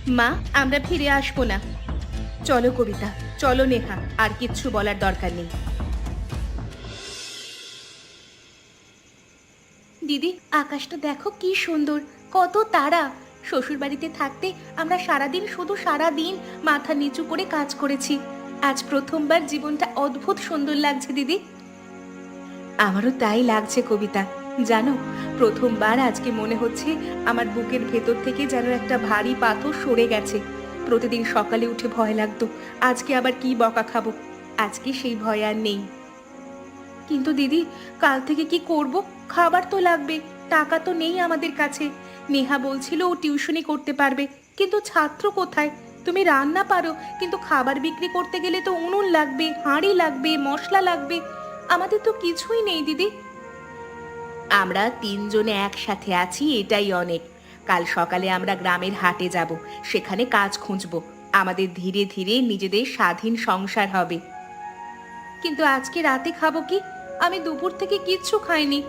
মা, আমরা ফিরে আসবো না। চলো কবিতা, চলো নেহা, আর কিচ্ছু বলার দরকার নেই। দিদি, আকাশটা দেখো কি সুন্দর, কত তারা। শ্বশুর বাড়িতে থাকতে আমরা সারাদিন শুধু সারাদিন মাথা নিচু করে কাজ করেছি। আজ প্রথমবার জীবনটা অদ্ভুত সুন্দর লাগছে দিদি। আমারও তাই লাগছে কবিতা। জানো, প্রথমবার আজকে মনে হচ্ছে আমার বুকের ভেতর থেকে যেন একটা ভারী পাথর সরে গেছে। প্রতিদিন সকালে উঠে ভয় লাগতো আজকে আবার কি বকা খাবো। আজকে সেই ভয় আর নেই। কিন্তু দিদি, কাল থেকে কি করব? খাবার তো লাগবে, টাকা তো নেই আমাদের কাছে। নেহা বলছিল ও টিউশনি করতে পারবে, কিন্তু ছাত্র কোথায়? তুমি রান্না পারো, কিন্তু খাবার বিক্রি করতে গেলে তো উনুন লাগবে, হাঁড়ি লাগবে, মশলা লাগবে। আমাদের তো কিছুই নেই দিদি। আমরা তিনজনে একসাথে আছি, এটাই অনেক। কাল সকালে আমরা গ্রামের হাটে যাব, সেখানে কাজ খুঁজবো। আমাদের ধীরে ধীরে নিজেদের স্বাধীন সংসার হবে। কিন্তু আজকে রাতে খাবো কি? আমি দুপুর থেকে কিচ্ছু খাইনি।